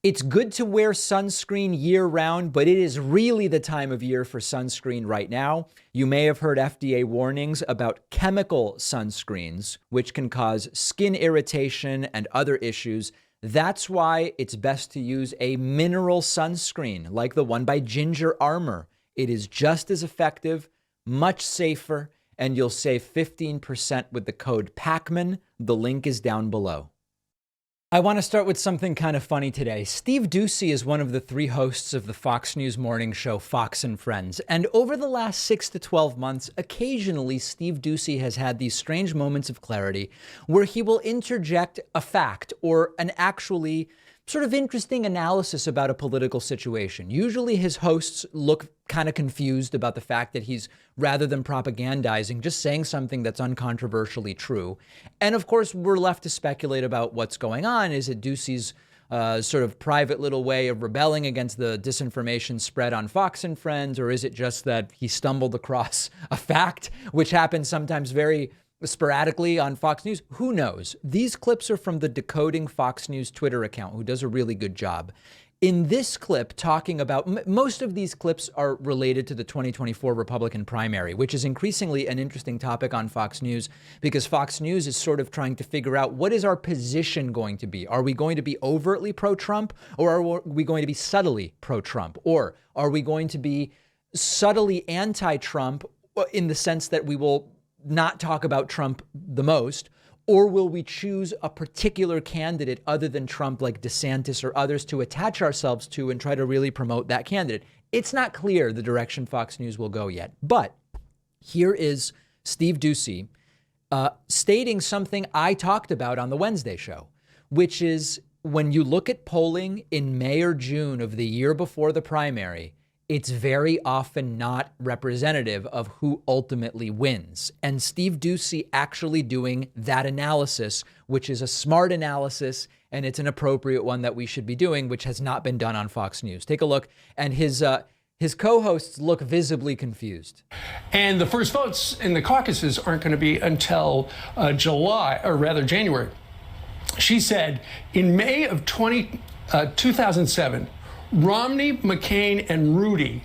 It's good to wear sunscreen year-round, but it is really the time of year for sunscreen right now. You may have heard FDA warnings about chemical sunscreens, which can cause skin irritation and other issues. That's why it's best to use a mineral sunscreen like the one by Ginger Armor. It is just as effective, much safer, and you'll save 15% with the code PACMAN. The link is down below. I want to start with something kind of funny today. Steve Doocy is one of the 3 hosts of the Fox News morning show, Fox and Friends. And over the last 6 to 12 months, occasionally Steve Doocy has had these strange moments of clarity where he will interject a fact or an actually sort of interesting analysis about a political situation. Usually his hosts look kind of confused about the fact that he's, rather than propagandizing, just saying something that's uncontroversially true. And of course, we're left to speculate about what's going on. Is it Doocy's sort of private little way of rebelling against the disinformation spread on Fox and Friends? Or is it just that he stumbled across a fact, which happens sometimes very sporadically on Fox News? Who knows? These clips are from the Decoding Fox News Twitter account, who does a really good job. In this clip, talking about, most of these clips are related to the 2024 Republican primary, which is increasingly an interesting topic on Fox News because Fox News is sort of trying to figure out what is our position going to be. Are we going to be overtly pro-Trump, or are we going to be subtly pro-Trump? Or are we going to be subtly anti-Trump in the sense that we will not talk about Trump the most? Or will we choose a particular candidate other than Trump, like DeSantis or others, to attach ourselves to and try to really promote that candidate? It's not clear the direction Fox News will go yet. But here is Steve Doocy stating something I talked about on the Wednesday show, which is when you look at polling in May or June of the year before the primary, it's very often not representative of who ultimately wins. And Steve Doocy actually doing that analysis, which is a smart analysis, and it's an appropriate one that we should be doing, which has not been done on Fox News. Take a look. And his co-hosts look visibly confused. And the first votes in the caucuses aren't going to be until January. She said in May of 2007, Romney, McCain, and Rudy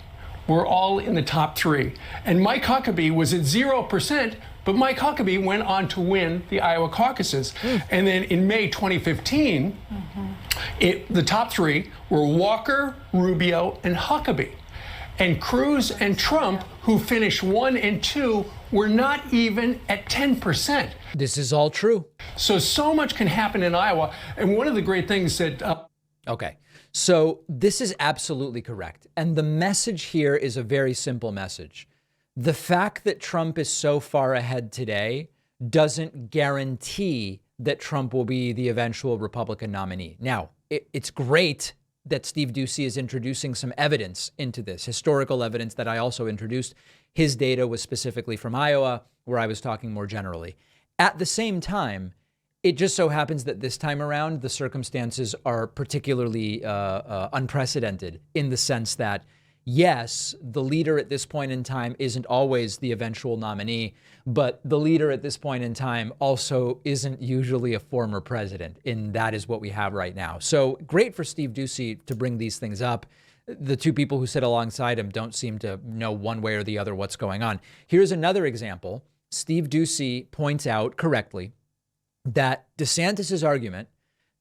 were all in the top 3. And Mike Huckabee was at 0%, but Mike Huckabee went on to win the Iowa caucuses. And then in May 2015, the top 3 were Walker, Rubio, and Huckabee. And Cruz and Trump, who finished 1 and 2, were not even at 10%. This is all true. So much can happen in Iowa. And one of the great things that... Okay. So this is absolutely correct. And the message here is a very simple message. The fact that Trump is so far ahead today doesn't guarantee that Trump will be the eventual Republican nominee. Now, it's great that Steve Doocy is introducing some evidence into this, historical evidence that I also introduced. His data was specifically from Iowa, where I was talking more generally. At the same time, it just so happens that this time around, the circumstances are particularly unprecedented in the sense that, yes, the leader at this point in time isn't always the eventual nominee, but the leader at this point in time also isn't usually a former president, and that is what we have right now. So great for Steve Doocy to bring these things up. The 2 people who sit alongside him don't seem to know one way or the other what's going on. Here's another example. Steve Doocy points out correctly that DeSantis's argument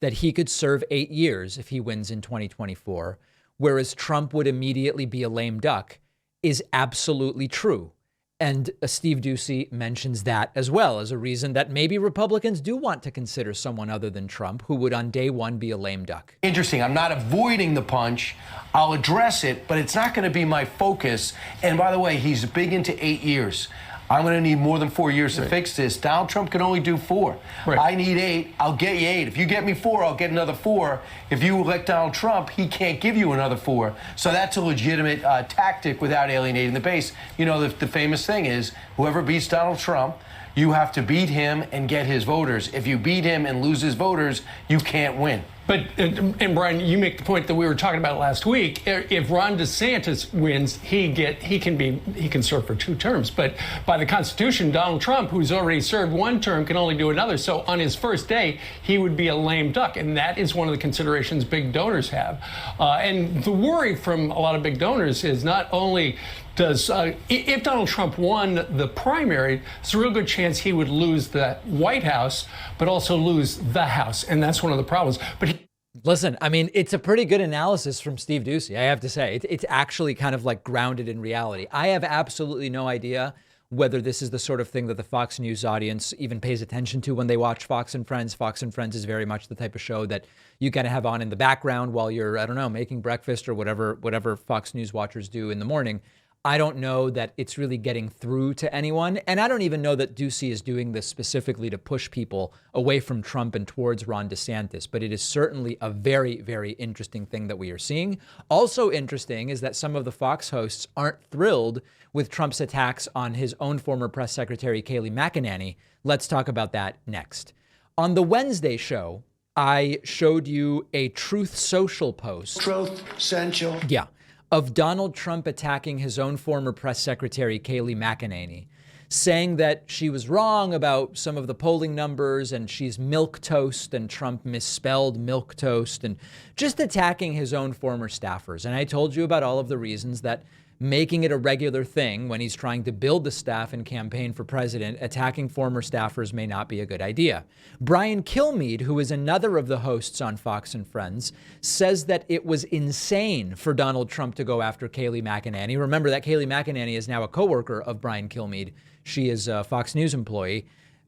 that he could serve 8 years if he wins in 2024, whereas Trump would immediately be a lame duck, is absolutely true. And Steve Doocy mentions that as well as a reason that maybe Republicans do want to consider someone other than Trump who would on day 1 be a lame duck. Interesting. I'm not avoiding the punch. I'll address it, but it's not going to be my focus. And by the way, he's big into 8 years. I'm going to need more than 4 years to fix this. Donald Trump can only do 4. I need 8. I'll get you 8. If you get me 4, I'll get another 4. If you elect Donald Trump, he can't give you another 4. So that's a legitimate tactic without alienating the base. You know, the famous thing is whoever beats Donald Trump, you have to beat him and get his voters. If you beat him and lose his voters, you can't win. But, and Brian, you make the point that we were talking about last week. If Ron DeSantis wins, he can serve for 2 terms. But by the Constitution, Donald Trump, who's already served 1 term, can only do another. So on his first day, he would be a lame duck. And that is one of the considerations big donors have. And the worry from a lot of big donors is not only does, if Donald Trump won the primary, there's a real good chance he would lose the White House, but also lose the House. And that's one of the problems. But listen, I mean, it's a pretty good analysis from Steve Doocy, I have to say. It's actually kind of like grounded in reality. I have absolutely no idea whether this is the sort of thing that the Fox News audience even pays attention to when they watch Fox and Friends. Fox and Friends is very much the type of show that you kind of have on in the background while you're, I don't know, making breakfast or whatever Fox News watchers do in the morning. I don't know that it's really getting through to anyone. And I don't even know that Doocy is doing this specifically to push people away from Trump and towards Ron DeSantis. But it is certainly a very, very interesting thing that we are seeing. Also interesting is that some of the Fox hosts aren't thrilled with Trump's attacks on his own former press secretary, Kayleigh McEnany. Let's talk about that next. On the Wednesday show, I showed you a Truth Social post. Truth Social. Yeah. Of Donald Trump attacking his own former press secretary, Kayleigh McEnany, saying that she was wrong about some of the polling numbers and she's milquetoast and Trump misspelled milquetoast and just attacking his own former staffers. And I told you about all of the reasons that making it a regular thing when he's trying to build the staff and campaign for president, attacking former staffers may not be a good idea. Brian Kilmeade, who is another of the hosts on Fox and Friends, says that it was insane for Donald Trump to go after Kayleigh McEnany. Remember that Kayleigh McEnany is now a coworker of Brian Kilmeade. She is a Fox News employee.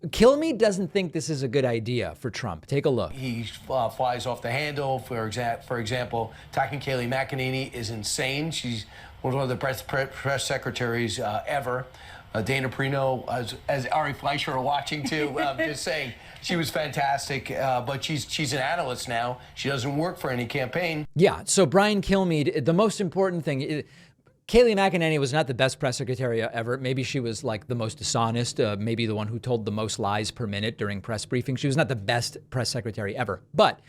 Kilmeade doesn't think this is a good idea for Trump. Take a look. He flies off the handle. For example, attacking Kayleigh McEnany is insane. She's one of the press secretaries ever. Dana Perino, as Ari Fleischer are watching too, just saying she was fantastic, but she's an analyst now. She doesn't work for any campaign. Yeah, so Brian Kilmeade, the most important thing, Kayleigh McEnany was not the best press secretary ever. Maybe she was like the most dishonest, maybe the one who told the most lies per minute during press briefings. She was not the best press secretary ever. But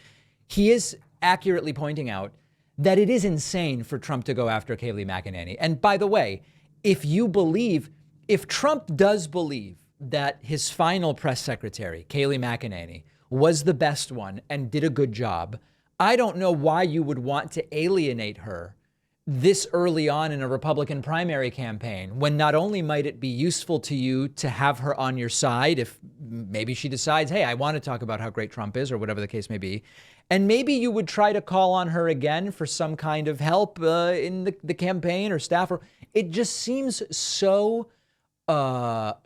he is accurately pointing out that it is insane for Trump to go after Kayleigh McEnany. And by the way, if Trump does believe that his final press secretary, Kayleigh McEnany, was the best one and did a good job, I don't know why you would want to alienate her this early on in a Republican primary campaign, when not only might it be useful to you to have her on your side if maybe she decides, hey, I want to talk about how great Trump is or whatever the case may be, and maybe you would try to call on her again for some kind of help in the campaign or staff. Or it just seems so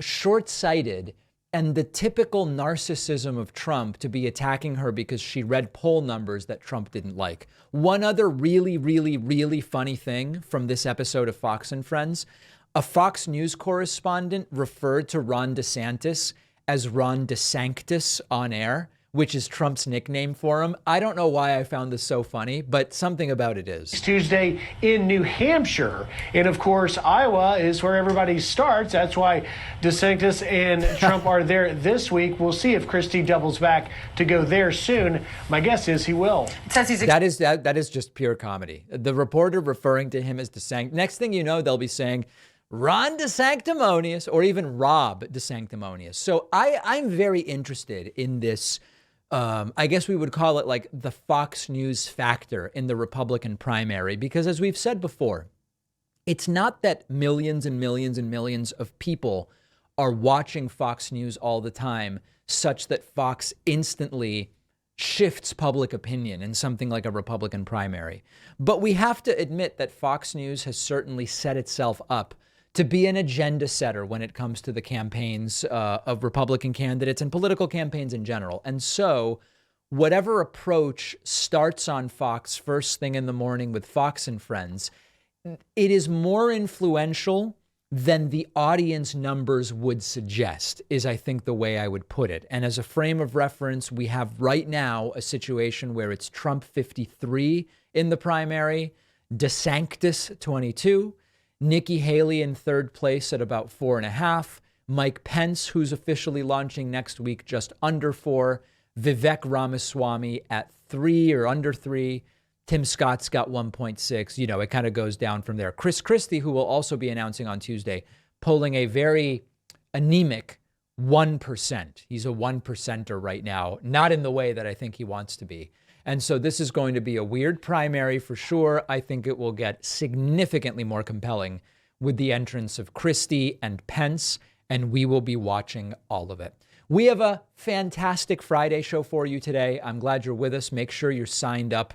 short-sighted and the typical narcissism of Trump to be attacking her because she read poll numbers that Trump didn't like. One other really, really, really funny thing from this episode of Fox and Friends, a Fox News correspondent referred to Ron DeSantis as Ron DeSanctus on air, which is Trump's nickname for him. I don't know why I found this so funny, but something about it is. Tuesday in New Hampshire. And of course, Iowa is where everybody starts. That's why DeSantis and Trump are there this week. We'll see if Christie doubles back to go there soon. My guess is he will. That is just pure comedy. The reporter referring to him as DeSanctus. Next thing you know, they'll be saying, Ron DeSanctimonious, or even Rob DeSanctimonious. So I'm very interested in this. I guess we would call it like the Fox News factor in the Republican primary, because as we've said before, it's not that millions and millions and millions of people are watching Fox News all the time, such that Fox instantly shifts public opinion in something like a Republican primary. But we have to admit that Fox News has certainly set itself up to be an agenda setter when it comes to the campaigns of Republican candidates and political campaigns in general. And so whatever approach starts on Fox first thing in the morning with Fox and Friends, it is more influential than the audience numbers would suggest, is I think the way I would put it. And as a frame of reference, we have right now a situation where it's Trump 53 in the primary, DeSanctus 22, Nikki Haley in third place at about 4.5. Mike Pence, who's officially launching next week, just under 4. Vivek Ramaswamy at 3 or under 3. Tim Scott's got 1.6. You know, it kind of goes down from there. Chris Christie, who will also be announcing on Tuesday, polling a very anemic 1%. He's a 1%er right now, not in the way that I think he wants to be. And so this is going to be a weird primary for sure. I think it will get significantly more compelling with the entrance of Christie and Pence, and we will be watching all of it. We have a fantastic Friday show for you today. I'm glad you're with us. Make sure you're signed up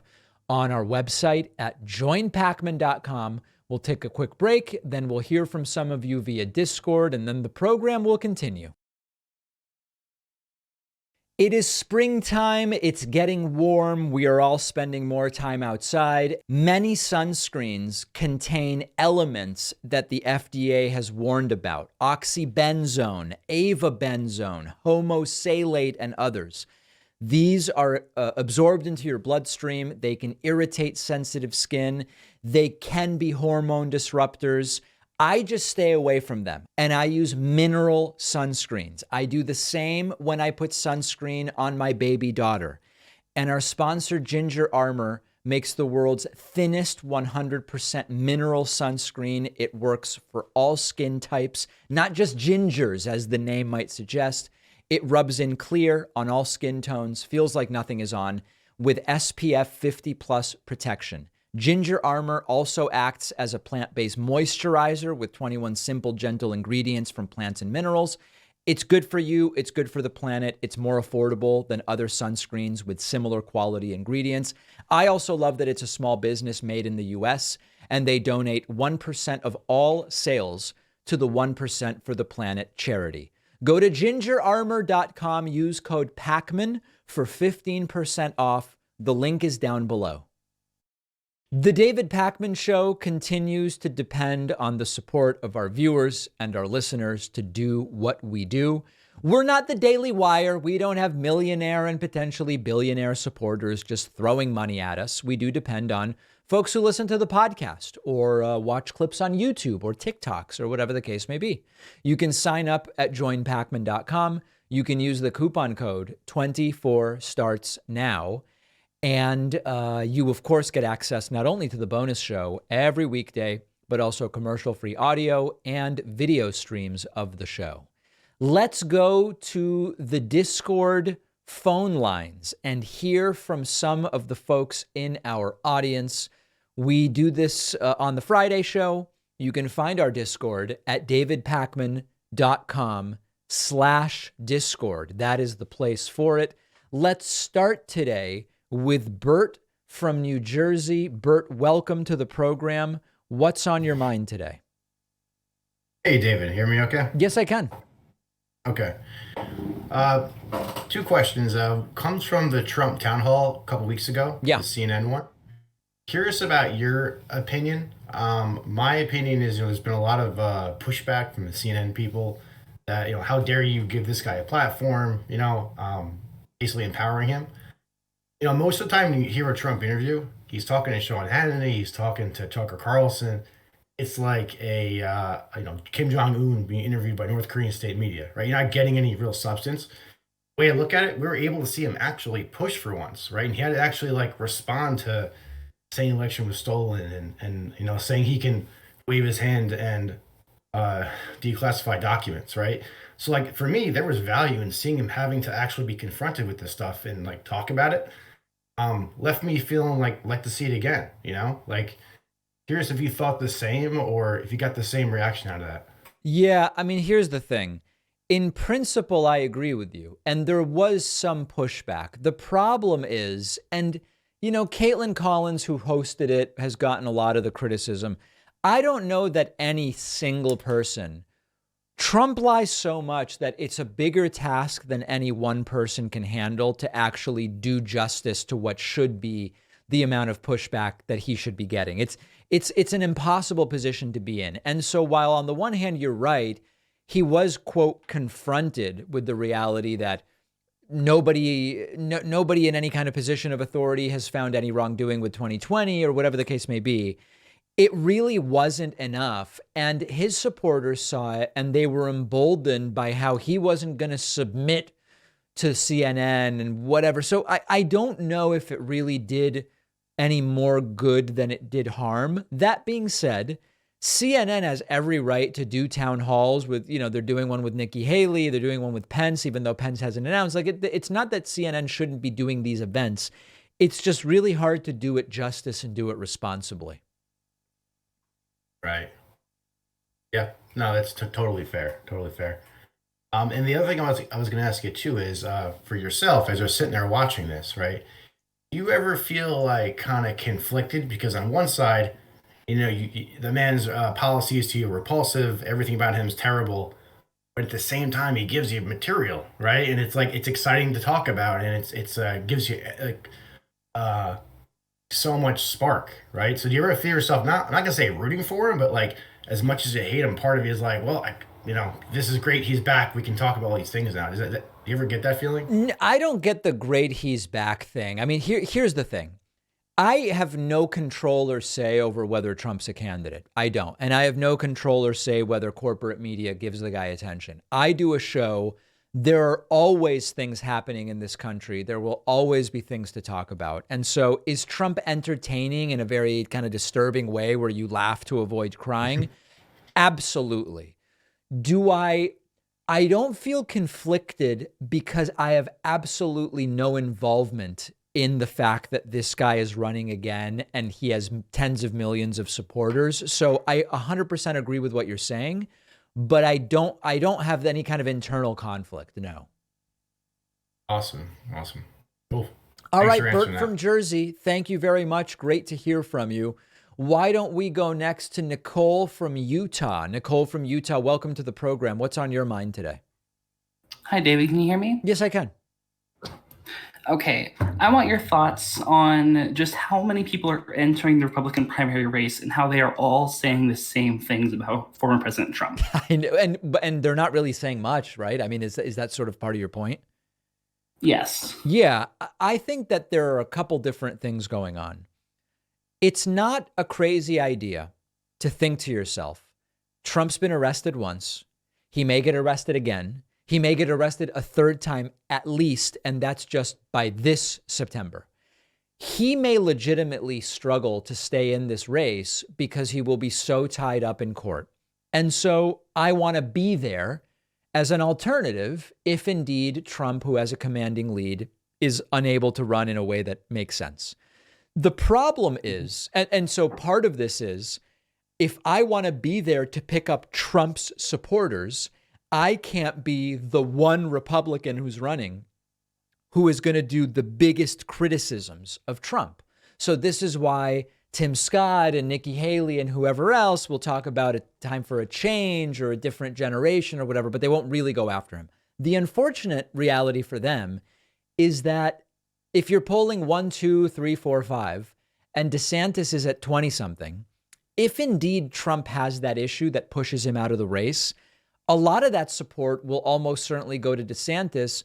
on our website at joinpacman.com. We'll take a quick break, then we'll hear from some of you via Discord, and then the program will continue. It is springtime. It's getting warm. We are all spending more time outside. Many sunscreens contain elements that the FDA has warned about: oxybenzone, avobenzone, homosalate, and others. These are absorbed into your bloodstream. They can irritate sensitive skin. They can be hormone disruptors. I just stay away from them, and I use mineral sunscreens. I do the same when I put sunscreen on my baby daughter. And our sponsor, Ginger Armor, makes the world's thinnest 100% mineral sunscreen. It works for all skin types, not just gingers, as the name might suggest. It rubs in clear on all skin tones, feels like nothing is on, with SPF 50 plus protection. Ginger Armor also acts as a plant-based moisturizer with 21 simple, gentle ingredients from plants and minerals. It's good for you. It's good for the planet. It's more affordable than other sunscreens with similar quality ingredients. I also love that it's a small business made in the US, and they donate 1% of all sales to the 1% for the Planet charity. Go to gingerarmor.com, use code PACMAN for 15% off. The link is down below. The David Pakman Show continues to depend on the support of our viewers and our listeners to do what we do. We're not the Daily Wire. We don't have millionaire and potentially billionaire supporters just throwing money at us. We do depend on folks who listen to the podcast or watch clips on YouTube or TikToks or whatever the case may be. You can sign up at joinpacman.com. You can use the coupon code 24StartsNow. And you, of course, get access not only to the bonus show every weekday, but also commercial-free audio and video streams of the show. Let's go to the Discord phone lines and hear from some of the folks in our audience. We do this on the Friday show. You can find our Discord at davidpakman.com/Discord. That is the place for it. Let's start today with Bert from New Jersey. Bert, welcome to the program. What's on your mind today? Hey, David, hear me okay? Yes, I can. Okay. Two questions. Comes from the Trump town hall a couple weeks ago. Yeah. The CNN one. Curious about your opinion. My opinion is, there's been a lot of pushback from the CNN people that, how dare you give this guy a platform, basically empowering him. Most of the time when you hear a Trump interview, he's talking to Sean Hannity, he's talking to Tucker Carlson. It's like a, Kim Jong-un being interviewed by North Korean state media, right? You're not getting any real substance. The way I look at it, we were able to see him actually push for once, right? And he had to actually respond to saying the election was stolen and saying he can wave his hand and declassify documents, right? So for me, there was value in seeing him having to actually be confronted with this stuff and talk about it. Left me feeling like to see it again, curious if you thought the same or if you got the same reaction out of that. Yeah, I mean, here's the thing. In principle, I agree with you. And there was some pushback. The problem is, and, Caitlin Collins, who hosted it, has gotten a lot of the criticism. I don't know that any single person. Trump lies so much that it's a bigger task than any one person can handle to actually do justice to what should be the amount of pushback that he should be getting. It's an impossible position to be in. And so while on the one hand, you're right, he was, quote, confronted with the reality that nobody in any kind of position of authority has found any wrongdoing with 2020 or whatever the case may be. It really wasn't enough. And his supporters saw it and they were emboldened by how he wasn't going to submit to CNN and whatever. So I don't know if it really did any more good than it did harm. That being said, CNN has every right to do town halls with, they're doing one with Nikki Haley, they're doing one with Pence, even though Pence hasn't announced. Like, it's not that CNN shouldn't be doing these events. It's just really hard to do it justice and do it responsibly. Right. Yeah. No, that's totally fair. Totally fair. And the other thing I was going to ask you too is, for yourself, as you're sitting there watching this, right? Do you ever feel like kind of conflicted? Because on one side, the man's policies to you are repulsive. Everything about him is terrible. But at the same time, he gives you material, right? And it's like, it's exciting to talk about, and it's gives you so much spark, right? So do you ever feel yourself, I'm not going to say rooting for him, but like, as much as you hate him, part of you is like, well, this is great. He's back. We can talk about all these things now. Do you ever get that feeling? I don't get the great he's back thing. I mean, here's the thing. I have no control or say over whether Trump's a candidate. I don't. And I have no control or say whether corporate media gives the guy attention. I do a show. There are always things happening in this country. There will always be things to talk about. And so is Trump entertaining in a very kind of disturbing way where you laugh to avoid crying? Absolutely. I don't feel conflicted because I have absolutely no involvement in the fact that this guy is running again and he has tens of millions of supporters. So I 100% agree with what you're saying, but I don't have any kind of internal conflict. No. Awesome. Cool. All Thanks right, for Bert answering from that. Jersey, thank you very much. Great to hear from you. Why don't we go next to Nicole from Utah? Nicole from Utah, welcome to the program. What's on your mind today? Hi, David. Can you hear me? Yes, I can. Okay. I want your thoughts on just how many people are entering the Republican primary race and how they are all saying the same things about former President Trump. I know, and they're not really saying much, right? I mean, is that sort of part of your point? Yes. Yeah, I think that there are a couple different things going on. It's not a crazy idea to think to yourself, Trump's been arrested once. He may get arrested again. He may get arrested a third time at least, and that's just by this September. He may legitimately struggle to stay in this race because he will be so tied up in court. And so I want to be there as an alternative if indeed Trump, who has a commanding lead, is unable to run in a way that makes sense. The problem is, and so part of this is, if I want to be there to pick up Trump's supporters, I can't be the one Republican who's running who is going to do the biggest criticisms of Trump. So this is why Tim Scott and Nikki Haley and whoever else will talk about a time for a change or a different generation or whatever, but they won't really go after him. The unfortunate reality for them is that if you're polling 1, 2, 3, 4, 5, and DeSantis is at 20 something, if indeed Trump has that issue that pushes him out of the race, a lot of that support will almost certainly go to DeSantis,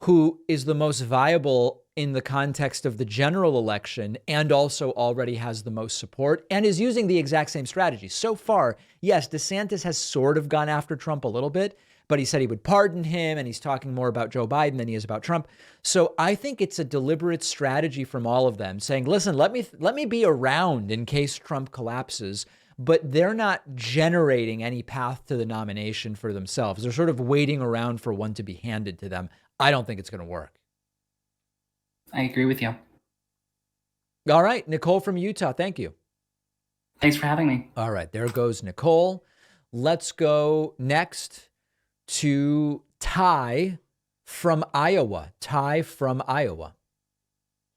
who is the most viable in the context of the general election and also already has the most support and is using the exact same strategy. So far, yes, DeSantis has sort of gone after Trump a little bit, but he said he would pardon him and he's talking more about Joe Biden than he is about Trump. So I think it's a deliberate strategy from all of them saying, listen, let me be around in case Trump collapses, but they're not generating any path to the nomination for themselves. They're sort of waiting around for one to be handed to them. I don't think it's going to work. I agree with you. All right, Nicole from Utah, thank you. Thanks for having me. All right, there goes Nicole. Let's go next to Ty from Iowa. Ty from Iowa.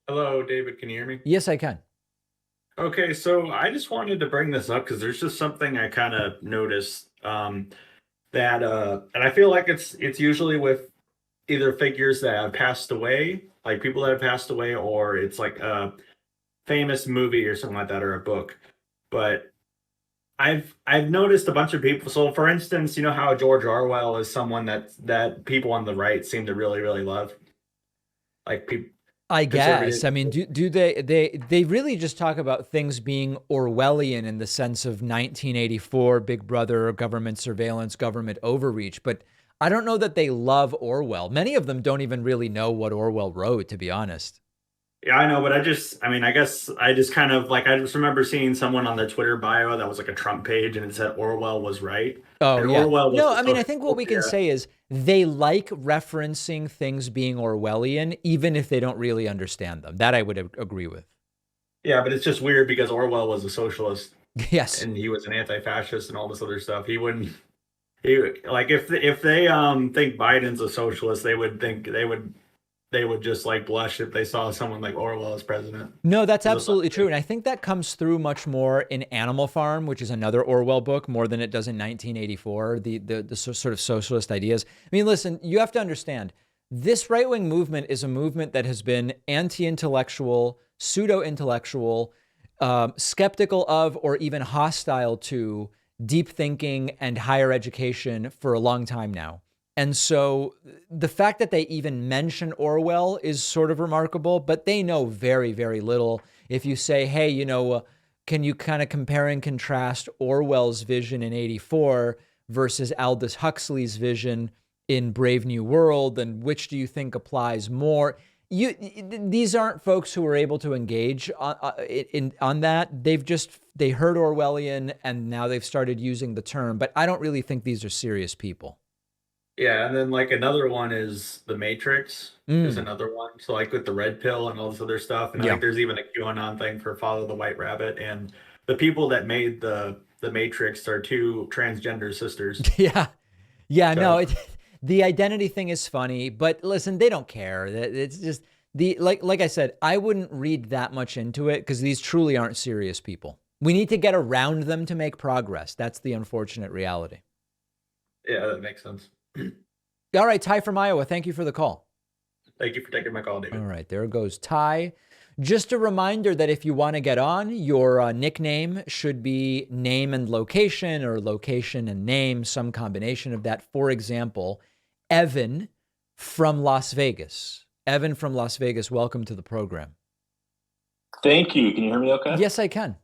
Hello, David. Can you hear me? Yes, I can. Okay, so I just wanted to bring this up because there's just something I kind of noticed that, and I feel like it's usually with either figures that have passed away, like people that have passed away, or it's like a famous movie or something like that, or a book. But I've noticed a bunch of people. So, for instance, you know how George Orwell is someone that people on the right seem to really, really love, like people. I guess. I mean, do they really just talk about things being Orwellian in the sense of 1984, Big Brother, government surveillance, government overreach. But I don't know that they love Orwell. Many of them don't even really know what Orwell wrote, to be honest. Yeah, I know, but I guess I just kind of like, I just remember seeing someone on their Twitter bio that was like a Trump page and it said Orwell was right. Oh, and yeah. Orwell was No, the I mean, I think what we can say is they like referencing things being Orwellian, even if they don't really understand them. That I would agree with. Yeah, but it's just weird because Orwell was a socialist. Yes. And he was an anti-fascist and all this other stuff. He like if they think Biden's a socialist, they would just like blush if they saw someone like Orwell as president. No, that's absolutely true. And I think that comes through much more in Animal Farm, which is another Orwell book, more than it does in 1984, the sort of socialist ideas. I mean, listen, you have to understand, this right-wing movement is a movement that has been anti-intellectual, pseudo-intellectual, skeptical of or even hostile to deep thinking and higher education for a long time now. And so the fact that they even mention Orwell is sort of remarkable, but they know very, very little. If you say, hey, can you kind of compare and contrast Orwell's vision in 84 versus Aldous Huxley's vision in Brave New World, and which do you think applies more? These aren't folks who are able to engage on that. They heard Orwellian and now they've started using the term, but I don't really think these are serious people. Yeah, and then like another one is The Matrix is another one. So like with the red pill and all this other stuff. And like there's even a QAnon thing for Follow the White Rabbit. And the people that made the Matrix are two transgender sisters. Yeah. Yeah, so. No, the identity thing is funny, but listen, they don't care. It's just like I said, I wouldn't read that much into it because these truly aren't serious people. We need to get around them to make progress. That's the unfortunate reality. Yeah, that makes sense. All right, Ty from Iowa, thank you for the call. Thank you for taking my call, David. All right, there goes Ty. Just a reminder that if you want to get on, your nickname should be name and location or location and name, some combination of that. For example, Evan from Las Vegas. Evan from Las Vegas, welcome to the program. Thank you. Can you hear me okay? Yes, I can.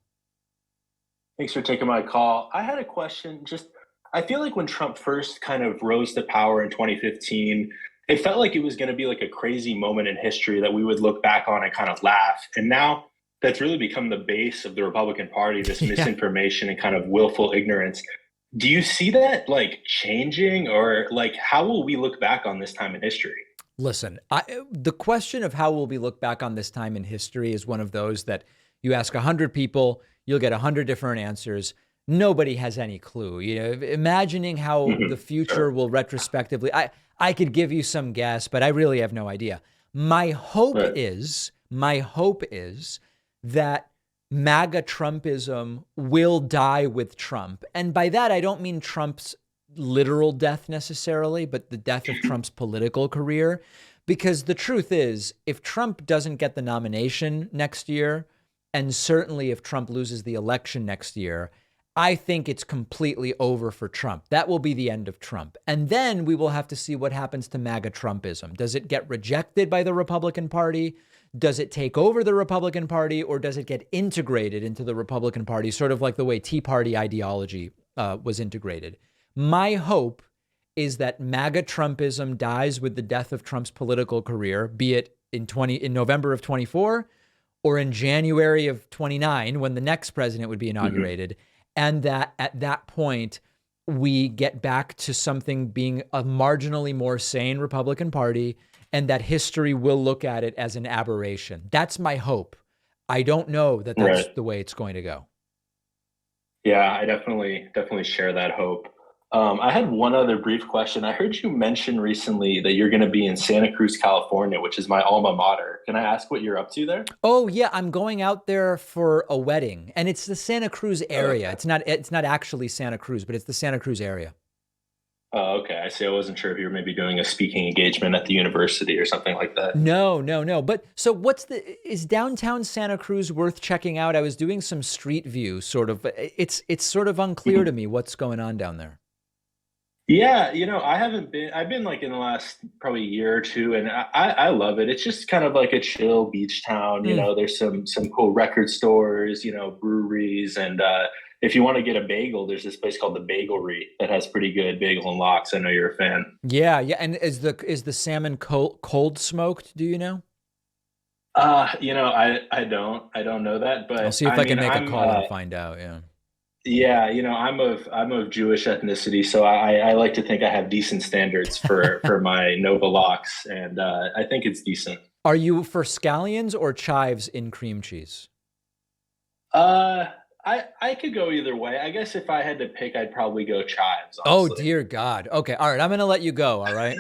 Thanks for taking my call. I had a question. I feel like when Trump first kind of rose to power in 2015, it felt like it was going to be like a crazy moment in history that we would look back on and kind of laugh. And now that's really become the base of the Republican Party, this misinformation and kind of willful ignorance. Do you see that like changing, or like how will we look back on this time in history? Listen, the question of how will we look back on this time in history is one of those that you ask 100 people, you'll get 100 different answers. Nobody has any clue. Imagining how the future will retrospectively, I could give you some guess, but I really have no idea. My hope is that MAGA Trumpism will die with Trump. And by that, I don't mean Trump's literal death necessarily, but the death of Trump's political career. Because the truth is, if Trump doesn't get the nomination next year, and certainly if Trump loses the election next year, I think it's completely over for Trump. That will be the end of Trump. And then we will have to see what happens to MAGA Trumpism. Does it get rejected by the Republican Party? Does it take over the Republican Party, or does it get integrated into the Republican Party, sort of like the way Tea Party ideology was integrated? My hope is that MAGA Trumpism dies with the death of Trump's political career, be it in November of 24 or in January of 29, when the next president would be inaugurated. And that at that point, we get back to something being a marginally more sane Republican Party, and that history will look at it as an aberration. That's my hope. I don't know that that's the way it's going to go. Yeah, I definitely share that hope. I had one other brief question. I heard you mention recently that you're going to be in Santa Cruz, California, which is my alma mater. Can I ask what you're up to there? Oh yeah, I'm going out there for a wedding, and it's the Santa Cruz area. Okay. It's not actually Santa Cruz, but it's the Santa Cruz area. Oh, okay. I see. I wasn't sure if you were maybe doing a speaking engagement at the university or something like that. No. But so is downtown Santa Cruz worth checking out? I was doing some street view sort of. It's sort of unclear to me what's going on down there. Yeah, I've been like in the last probably year or two, and I love it. It's just kind of like a chill beach town. There's some cool record stores, breweries, and if you want to get a bagel, there's this place called the Bagelry that has pretty good bagel and lox. I know you're a fan. Yeah, yeah. And is the salmon cold smoked? Do you know? I don't know that, but I'll see if I can make a call and find out. Yeah. Yeah, I'm of Jewish ethnicity, so I like to think I have decent standards for my Nova lox, and I think it's decent. Are you for scallions or chives in cream cheese? I could go either way. I guess if I had to pick, I'd probably go chives. Honestly. Oh dear God. Okay, all right. I'm gonna let you go. All right.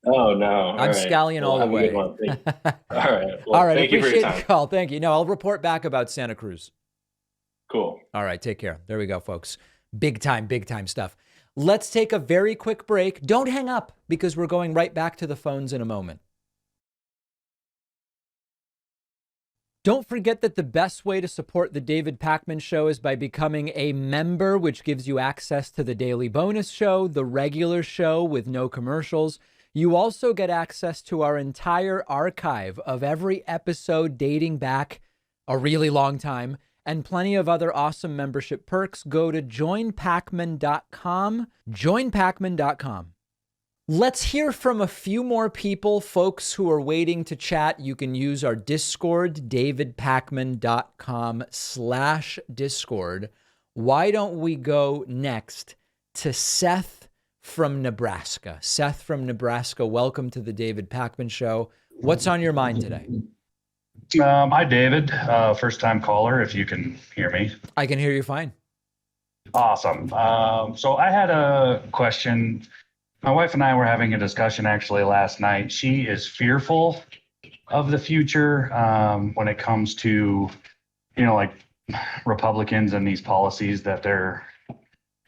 Oh no, I'm scallion all the way. All right. Well, all right. Thank you for your time. The call. Thank you. No, I'll report back about Santa Cruz. Cool. All right, take care. There we go, folks. Big time stuff. Let's take a very quick break. Don't hang up because we're going right back to the phones in a moment. Don't forget that the best way to support the David Pakman Show is by becoming a member, which gives you access to the daily bonus show, the regular show with no commercials. You also get access to our entire archive of every episode dating back a really long time, and plenty of other awesome membership perks. Go to joinpakman.com, joinpakman.com. Let's hear from a few more people, folks who are waiting to chat. You can use our Discord, davidpakman.com/Discord. Why don't we go next to Seth from Nebraska? Seth from Nebraska, welcome to the David Pakman Show. What's on your mind today? Hi, David. First time caller, if you can hear me. I can hear you fine. Awesome. So I had a question. My wife and I were having a discussion actually last night. She is fearful of the future when it comes to, like Republicans and these policies that they're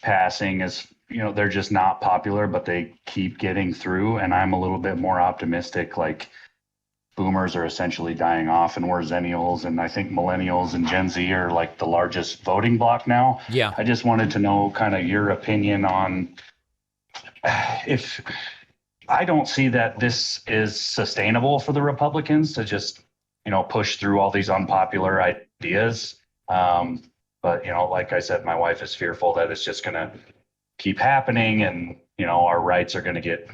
passing is, they're just not popular, but they keep getting through. And I'm a little bit more optimistic, like boomers are essentially dying off and we're zennials, and I think millennials and Gen Z are like the largest voting bloc now. Yeah. I just wanted to know kind of your opinion on if I don't see that this is sustainable for the Republicans to just, push through all these unpopular ideas. But, like I said, my wife is fearful that it's just going to keep happening and, our rights are going to get,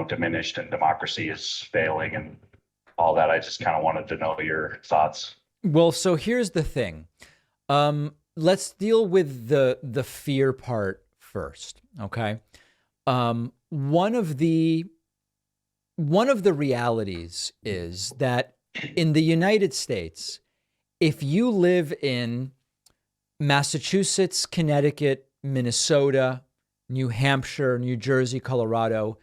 diminished and democracy is failing and all that. I just kind of wanted to know your thoughts. Well, so here's the thing. Let's deal with the fear part first. Okay. One of the realities is that in the United States, if you live in Massachusetts, Connecticut, Minnesota, New Hampshire, New Jersey, Colorado,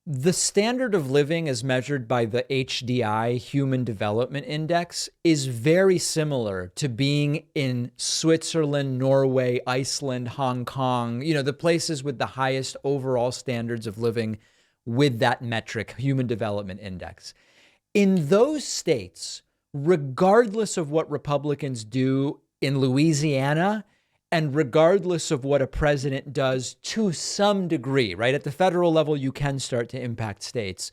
the standard of living as measured by the HDI, Human Development Index, is very similar to being in Switzerland, Norway, Iceland, Hong Kong, the places with the highest overall standards of living with that metric, Human Development Index. In those states, regardless of what Republicans do in Louisiana, and regardless of what a president does to some degree, right? At the federal level, you can start to impact states.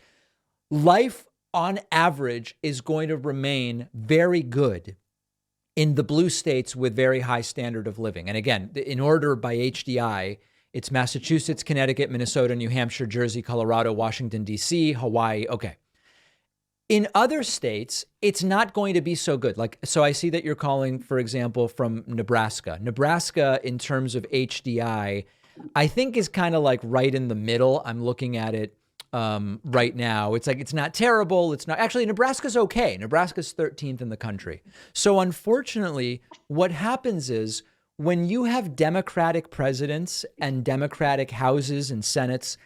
Life on average is going to remain very good in the blue states with very high standard of living. And again, in order by HDI, it's Massachusetts, Connecticut, Minnesota, New Hampshire, Jersey, Colorado, Washington, D.C., Hawaii. Okay. In other states, it's not going to be so good. So I see that you're calling, for example, from Nebraska. Nebraska, in terms of HDI, I think is kind of like right in the middle. I'm looking at it right now. It's like, it's not terrible. It's not, actually, Nebraska's okay. Nebraska's 13th in the country. So unfortunately, what happens is when you have Democratic presidents and Democratic houses and senates,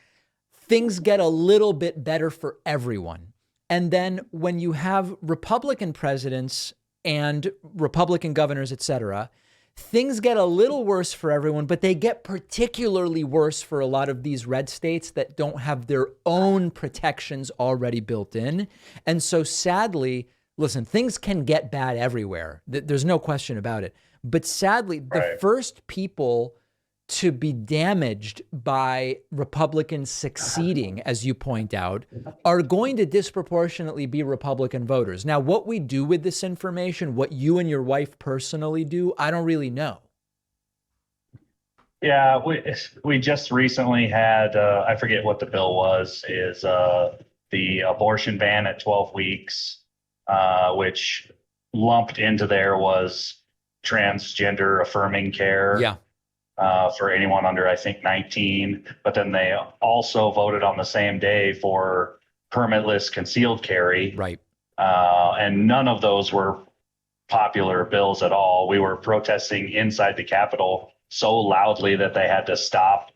things get a little bit better for everyone. And then when you have Republican presidents and Republican governors, et cetera, things get a little worse for everyone, but they get particularly worse for a lot of these red states that don't have their own protections already built in. And so sadly, listen, things can get bad everywhere. There's no question about it. But sadly, the first people to be damaged by Republicans succeeding, as you point out, are going to disproportionately be Republican voters. Now, what we do with this information, what you and your wife personally do, I don't really know. Yeah, we just recently had, I forget what the bill was, is the abortion ban at 12 weeks, which lumped into there was transgender affirming care. Yeah. For anyone under, I think, 19. But then they also voted on the same day for permitless concealed carry. Right. And none of those were popular bills at all. We were protesting inside the Capitol so loudly that they had to stop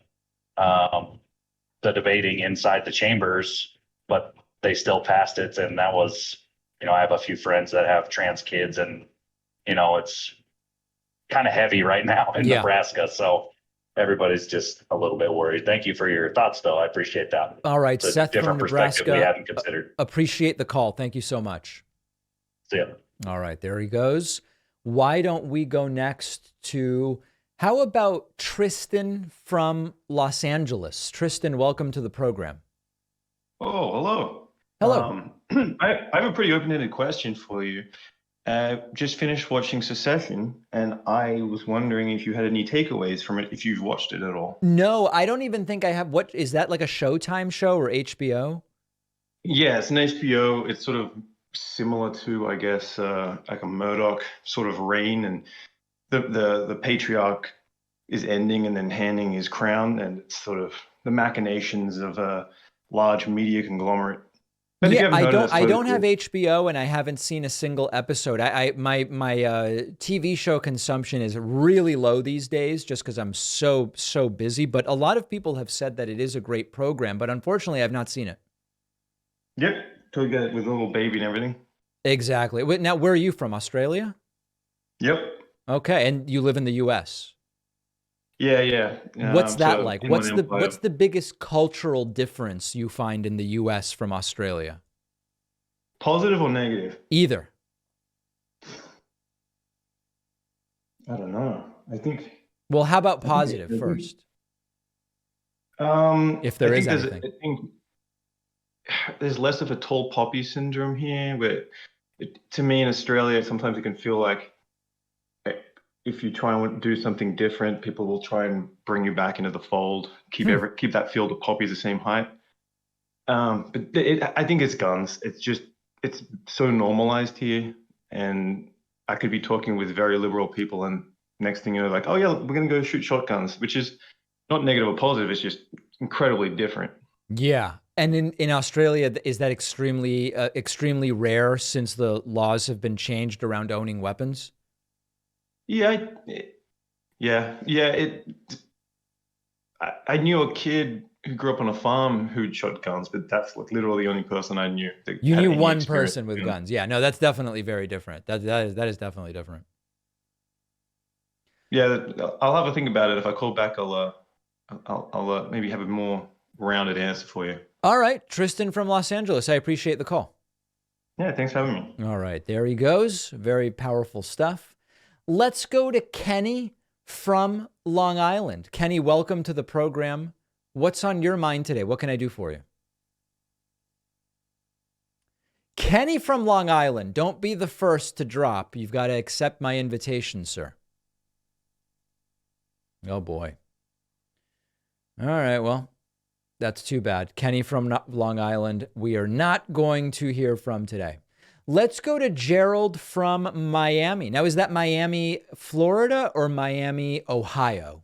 the debating inside the chambers, but they still passed it. And that was, I have a few friends that have trans kids, and, it's kind of heavy right now in Nebraska. So everybody's just a little bit worried. Thank you for your thoughts, though. I appreciate that. All right, it's Seth different from perspective Nebraska. We hadn't considered. Appreciate the call. Thank you so much. See ya. All right, there he goes. Why don't we go next to, how about Tristan from Los Angeles? Tristan, welcome to the program. Oh, hello. Hello. I have a pretty open-ended question for you. Just finished watching Succession, and I was wondering if you had any takeaways from it, if you've watched it at all. No, I don't even think I have. What is that, like a Showtime show or HBO? Yeah, it's an HBO. It's sort of similar to, I guess, like a Murdoch sort of reign, and the patriarch is ending and then handing his crown, and it's sort of the machinations of a large media conglomerate. But yeah, I don't have HBO, and I haven't seen a single episode. My TV show consumption is really low these days, just because I'm so busy. But a lot of people have said that it is a great program, but unfortunately, I've not seen it. Yep, totally get it with a little baby and everything. Exactly. Now, where are you from? Australia? Yep. Okay, and you live in the U.S. Yeah. What's that like? What's Inland Empire. the biggest cultural difference you find in the U.S. from Australia? Positive or negative? Either. I don't know. I think. Well, how about positive first? If there is anything. I think there's less of a tall poppy syndrome here, where to me in Australia, sometimes it can feel like if you try and do something different, people will try and bring you back into the fold, keep that field of poppies the same height. But I think it's guns. It's so normalized here, and I could be talking with very liberal people, and next thing you know, like, oh yeah, we're gonna go shoot shotguns, which is not negative or positive. It's just incredibly different. Yeah. And in Australia, is that extremely rare since the laws have been changed around owning weapons? Yeah. I knew a kid who grew up on a farm who'd shot guns, but that's like literally the only person I knew. You knew one person with guns. Yeah, no, that's definitely very different. That is definitely different. Yeah, I'll have a think about it. If I call back, I'll maybe have a more rounded answer for you. All right, Tristan from Los Angeles. I appreciate the call. Yeah, thanks for having me. All right, there he goes. Very powerful stuff. Let's go to Kenny from Long Island. Kenny, welcome to the program. What's on your mind today? What can I do for you? Kenny from Long Island, don't be the first to drop. You've got to accept my invitation, sir. Oh, boy. All right, well, that's too bad. Kenny from Long Island, we are not going to hear from today. Let's go to Gerald from Miami. Now, is that Miami, Florida, or Miami, Ohio?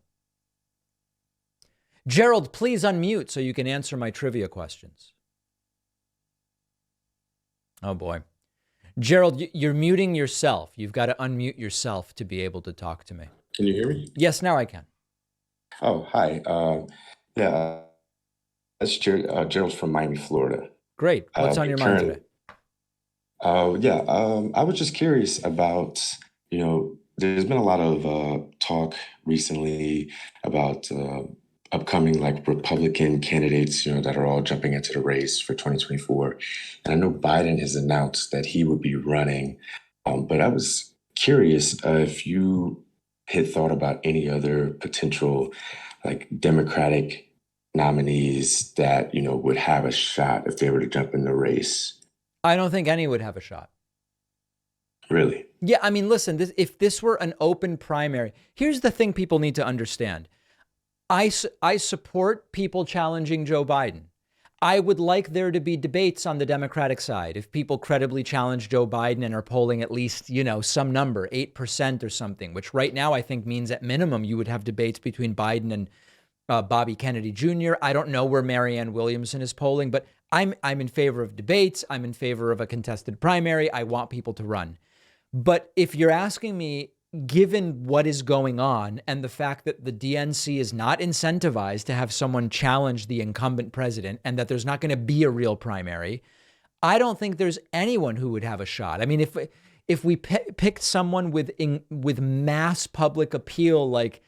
Gerald, please unmute so you can answer my trivia questions. Oh, boy. Gerald, you're muting yourself. You've got to unmute yourself to be able to talk to me. Can you hear me? Yes, now I can. Oh, hi. That's Gerald from Miami, Florida. Great. What's on your mind today? I was just curious about, there's been a lot of talk recently about upcoming like Republican candidates, that are all jumping into the race for 2024. And I know Biden has announced that he would be running, but I was curious if you had thought about any other potential like Democratic nominees that, would have a shot if they were to jump in the race? I don't think any would have a shot. Really? Yeah, I mean, listen, if this were an open primary, here's the thing people need to understand. I support people challenging Joe Biden. I would like there to be debates on the Democratic side. If people credibly challenge Joe Biden and are polling at least, some number, 8% or something, which right now I think means at minimum you would have debates between Biden and Bobby Kennedy Jr. I don't know where Marianne Williamson is polling, but I'm in favor of debates. I'm in favor of a contested primary. I want people to run. But if you're asking me, given what is going on and the fact that the DNC is not incentivized to have someone challenge the incumbent president and that there's not going to be a real primary, I don't think there's anyone who would have a shot. I mean, if we picked someone with mass public appeal, like,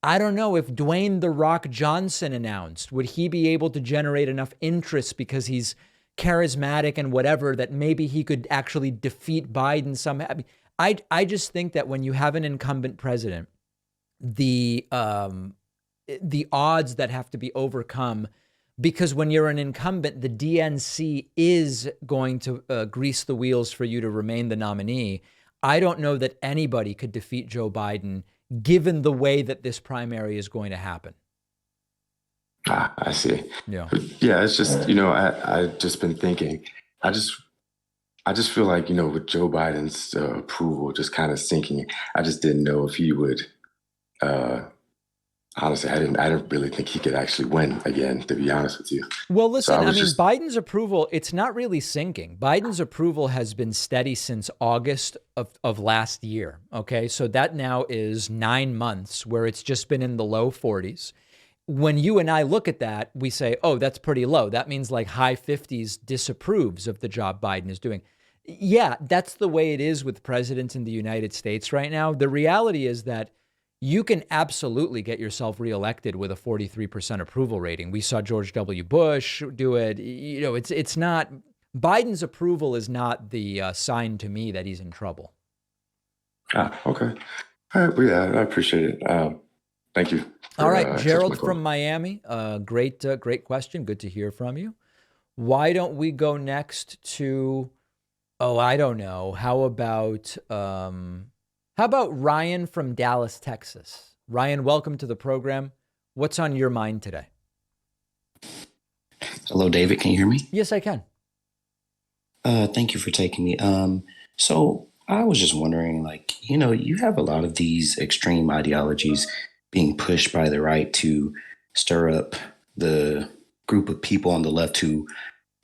I don't know, if Dwayne "The Rock" Johnson announced, would he be able to generate enough interest because he's charismatic and whatever that maybe he could actually defeat Biden somehow? I just think that when you have an incumbent president, the odds that have to be overcome, because when you're an incumbent, the DNC is going to grease the wheels for you to remain the nominee. I don't know that anybody could defeat Joe Biden given the way that this primary is going to happen. I see. Yeah. Yeah, it's just, I've just been thinking, I just feel like, with Joe Biden's approval just kind of sinking, I just didn't know if he would, honestly, I didn't really think he could actually win again, to be honest with you. Well, listen, Biden's approval, it's not really sinking. Biden's approval has been steady since August of last year. Okay. So that now is 9 months where it's just been in the low 40s. When you and I look at that, we say, oh, that's pretty low. That means like high 50s disapproves of the job Biden is doing. Yeah, that's the way it is with presidents in the United States right now. The reality is that you can absolutely get yourself reelected with a 43% approval rating. We saw George W. Bush do it. It's not, Biden's approval is not the sign to me that he's in trouble. Okay. All right. Well, yeah, I appreciate it. Thank you. All right. Gerald from Miami. Great question. Good to hear from you. Why don't we go next to, I don't know. How about Ryan from Dallas, Texas? Ryan, welcome to the program. What's on your mind today? Hello, David. Can you hear me? Yes, I can. Thank you for taking me. So I was just wondering, you have a lot of these extreme ideologies being pushed by the right to stir up the group of people on the left who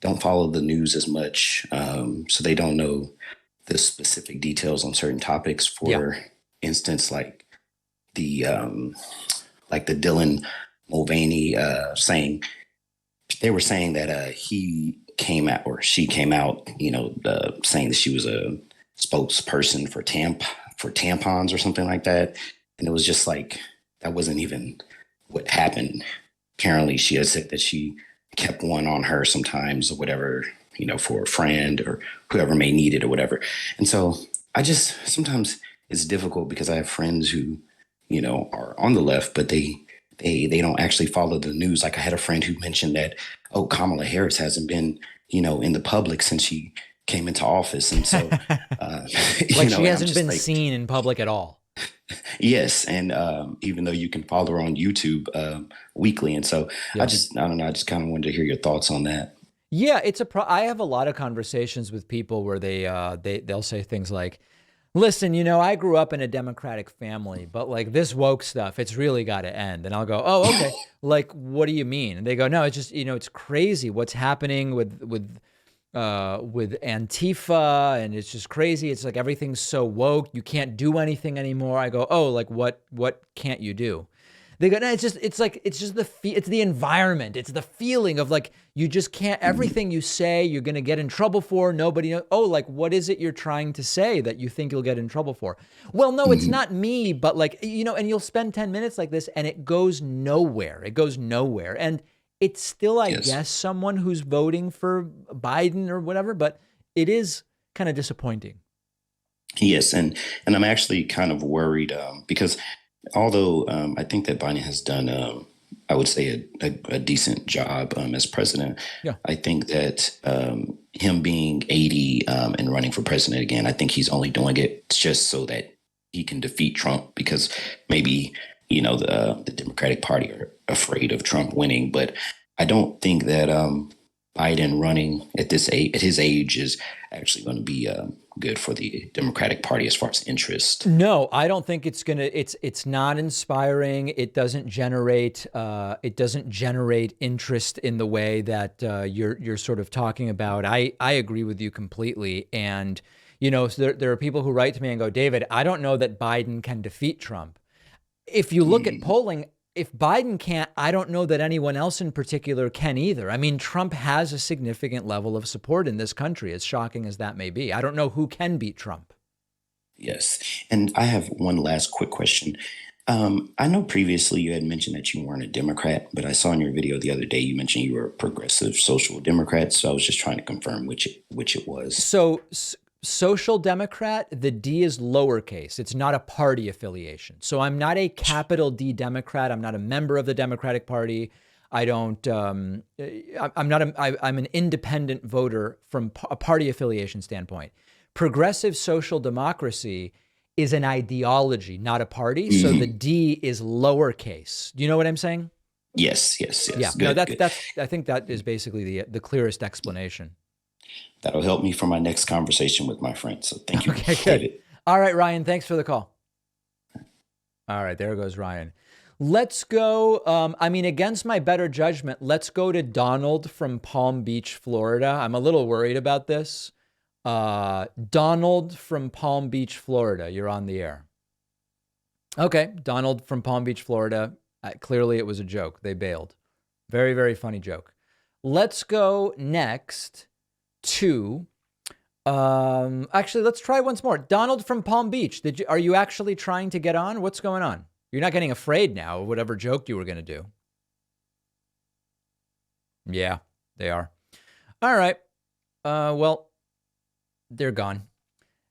don't follow the news as much, so they don't know the specific details on certain topics. For instance, like the Dylan Mulvaney saying, they were saying that he came out or she came out, saying that she was a spokesperson for tampons or something like that, and it was just like, that wasn't even what happened. Apparently, she had said that she kept one on her sometimes or whatever, for a friend or whoever may need it or whatever. And so sometimes it's difficult because I have friends who, are on the left, but they don't actually follow the news. Like I had a friend who mentioned that, Kamala Harris hasn't been, in the public since she came into office. And so, she hasn't been seen in public at all. Yes. And even though you can follow her on YouTube weekly. And so I don't know. I just kind of wanted to hear your thoughts on that. Yeah, I have a lot of conversations with people where they'll say things like, listen, I grew up in a Democratic family, but like this woke stuff, it's really got to end. And I'll go, oh, okay. Like, what do you mean? And they go, no, it's just, it's crazy what's happening with Antifa, and it's just crazy. It's like everything's so woke, you can't do anything anymore. I go, oh, like what can't you do? They go, no, it's the environment. It's the feeling of like, you just can't, everything you say, you're going to get in trouble for. Nobody knows. Oh, like, what is it you're trying to say that you think you'll get in trouble for? Well, no, it's not me, but like, and you'll spend 10 minutes like this and it goes nowhere. And it's still, I guess, someone who's voting for Biden or whatever, but it is kind of disappointing. Yes. And I'm actually kind of worried because although I think that Biden has done, I would say, a decent job as president, Yeah. I think that him being 80 and running for president again, I think he's only doing it just so that he can defeat Trump, because maybe, the Democratic Party are afraid of Trump winning. But I don't think that Biden running at his age is actually going to be good for the Democratic Party as far as interest. No, I don't think it's not inspiring. It doesn't generate interest in the way that you're sort of talking about. I agree with you completely. And, so there are people who write to me and go, David, I don't know that Biden can defeat Trump. If you look at polling, if Biden can't, I don't know that anyone else in particular can either. I mean, Trump has a significant level of support in this country, as shocking as that may be. I don't know who can beat Trump. Yes. And I have one last quick question. I know previously you had mentioned that you weren't a Democrat, but I saw in your video the other day you mentioned you were a progressive social Democrat. So I was just trying to confirm which it was. So social Democrat, the D is lowercase. It's not a party affiliation. So I'm not a capital D Democrat. I'm not a member of the Democratic Party. I don't, I'm an independent voter from a party affiliation standpoint. Progressive social democracy is an ideology, not a party. So the D is lowercase. Do you know what I'm saying? Yes. Yeah. Good, that's I think that is basically the clearest explanation. That'll help me for my next conversation with my friend. So thank you. Okay, good. All right, Ryan, thanks for the call. All right, there goes Ryan. Let's go. Against my better judgment, let's go to Donald from Palm Beach, Florida. I'm a little worried about this. Donald from Palm Beach, Florida, you're on the air. Okay, Donald from Palm Beach, Florida. Clearly it was a joke. They bailed. Very, very funny joke. Let's go next to, actually, let's try once more. Donald from Palm Beach. Are you actually trying to get on? What's going on? You're not getting afraid now of whatever joke you were going to do. Yeah, they are. All right. Well, they're gone.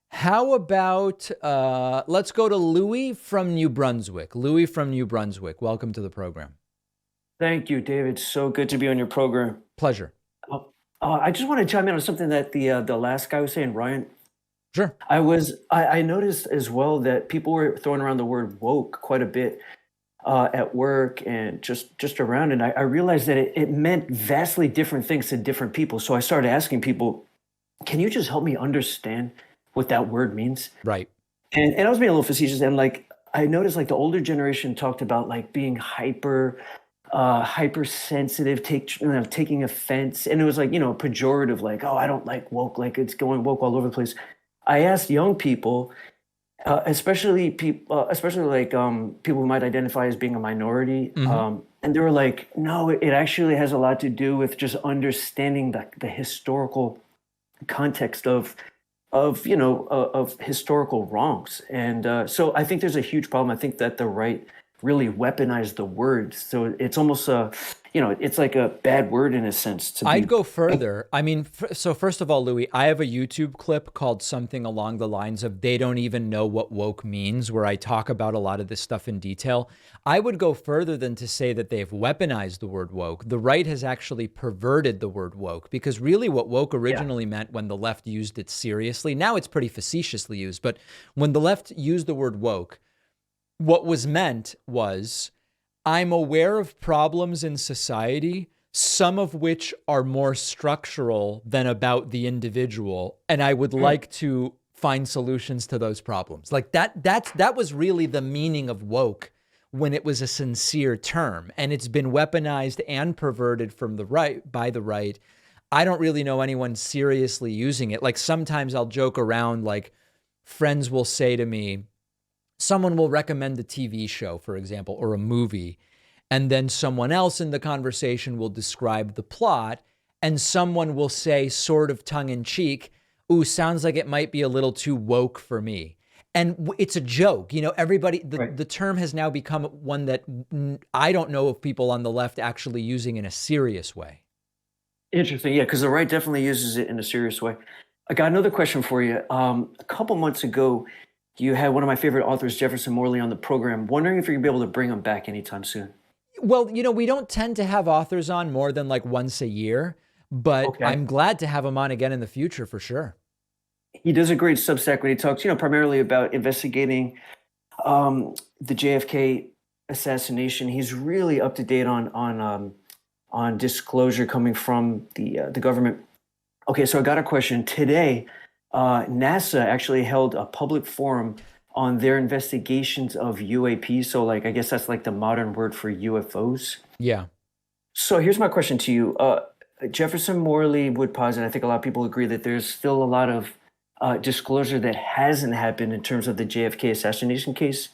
How about, let's go to Louis from New Brunswick. Louis from New Brunswick. Welcome to the program. Thank you, David. So good to be on your program. Pleasure. I just want to chime in on something that the last guy was saying, Ryan. Sure. I noticed as well that people were throwing around the word woke quite a bit at work and just around. And I realized that it meant vastly different things to different people. So I started asking people, can you just help me understand what that word means? Right. And I was being a little facetious. And I noticed the older generation talked about being hypersensitive, taking offense. And it was pejorative, oh, I don't like woke, it's going woke all over the place. I asked young people, especially people who might identify as being a minority. And they were like, no, it actually has a lot to do with just understanding the historical context of historical wrongs. And so I think there's a huge problem. I think that the right really weaponized the words. So it's almost it's like a bad word in a sense. I'd go further. So first of all, Louis, I have a YouTube clip called something along the lines of "They don't even know what woke means," where I talk about a lot of this stuff in detail. I would go further than to say that they've weaponized the word woke. The right has actually perverted the word woke, because really what woke originally meant when the left used it seriously, now it's pretty facetiously used, but when the left used the word woke, what was meant was, I'm aware of problems in society, some of which are more structural than about the individual, and I would like to find solutions to those problems. That was really the meaning of woke when it was a sincere term, and it's been weaponized and perverted from the right by the right. I don't really know anyone seriously using it. Sometimes I'll joke around, friends will say to me, someone will recommend a TV show, for example, or a movie, and then someone else in the conversation will describe the plot, and someone will say, sort of tongue-in-cheek, ooh, sounds like it might be a little too woke for me. And it's a joke. Everybody, the term has now become one that I don't know of people on the left actually using in a serious way. Interesting. Yeah, because the right definitely uses it in a serious way. I got another question for you. A couple months ago, You had one of my favorite authors, Jefferson Morley, on the program. Wondering if you're going to be able to bring him back anytime soon. Well, we don't tend to have authors on more than like once a year, but Okay. I'm glad to have him on again in the future for sure. He does a great Substack when he talks, primarily about investigating the JFK assassination. He's really up to date on disclosure coming from the government. Okay, so I got a question. Today, NASA actually held a public forum on their investigations of UAP. So, I guess that's like the modern word for UFOs. Yeah. So here's my question to you. Jefferson Morley would posit, I think a lot of people agree, that there's still a lot of disclosure that hasn't happened in terms of the JFK assassination case.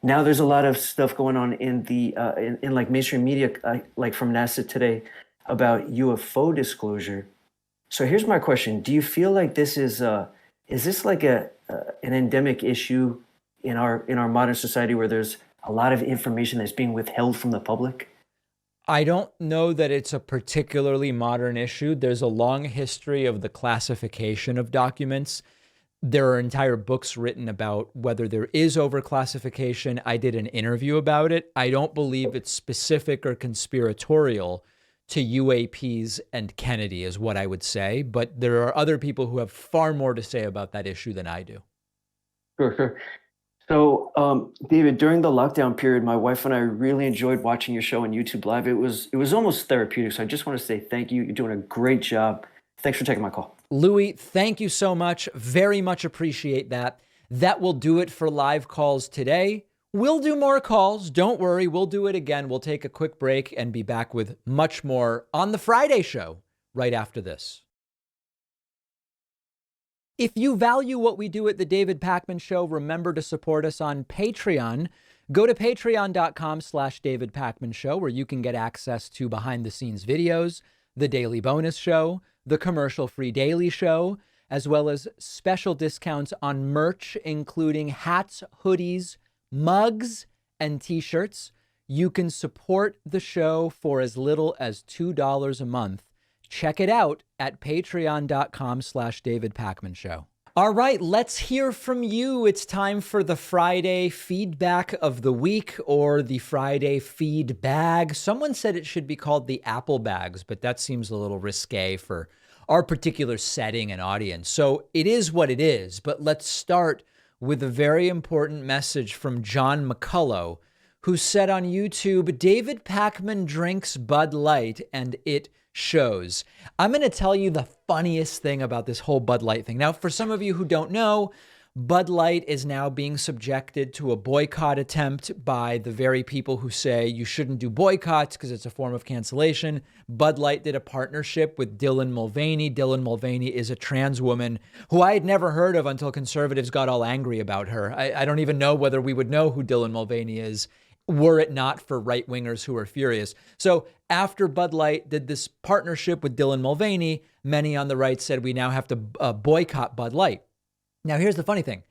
Now there's a lot of stuff going on in the in mainstream media, like from NASA today, about UFO disclosure. So here's my question: do you feel like this is this like an endemic issue in our modern society where there's a lot of information that's being withheld from the public? I don't know that it's a particularly modern issue. There's a long history of the classification of documents. There are entire books written about whether there is overclassification. I did an interview about it. I don't believe it's specific or conspiratorial to UAPs and Kennedy is what I would say. But there are other people who have far more to say about that issue than I do. Sure. So, David, during the lockdown period, my wife and I really enjoyed watching your show on YouTube Live. It was almost therapeutic. So I just want to say thank you. You're doing a great job. Thanks for taking my call. Louis, thank you so much. Very much appreciate that. That will do it for live calls today. We'll do more calls. Don't worry. We'll do it again. We'll take a quick break and be back with much more on the Friday show right after this. If you value what we do at the David Pakman Show, remember to support us on Patreon. Go to patreon.com/David Pakman Show, where you can get access to behind the scenes videos, the daily bonus show, the commercial-free daily show, as well as special discounts on merch, including hats, hoodies, mugs, and t-shirts. You can support the show for as little as $2 a month. Check it out at patreon.com/David Pakman Show. All right, let's hear from you. It's time for the Friday feedback of the week, or the Friday feed bag. Someone said it should be called the Apple bags, but that seems a little risque for our particular setting and audience. So it is what it is, but let's start with a very important message from John McCullough, who said on YouTube, David Pakman drinks Bud Light and it shows. I'm going to tell you the funniest thing about this whole Bud Light thing. Now, for some of you who don't know, Bud Light is now being subjected to a boycott attempt by the very people who say you shouldn't do boycotts because it's a form of cancellation. Bud Light did a partnership with Dylan Mulvaney. Dylan Mulvaney is a trans woman who I had never heard of until conservatives got all angry about her. I don't even know whether we would know who Dylan Mulvaney is were it not for right-wingers who are furious. So after Bud Light did this partnership with Dylan Mulvaney, many on the right said we now have to boycott Bud Light. Now, here's the funny thing.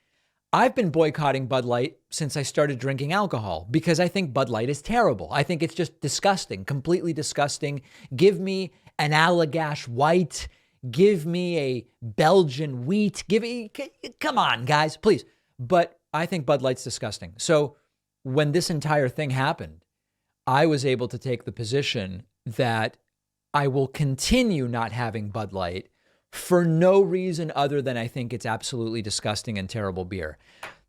I've been boycotting Bud Light since I started drinking alcohol because I think Bud Light is terrible. I think it's just disgusting, completely disgusting. Give me an Allagash White. Give me a Belgian Wheat. Come on, guys, please. But I think Bud Light's disgusting. So when this entire thing happened, I was able to take the position that I will continue not having Bud Light for no reason other than I think it's absolutely disgusting and terrible beer.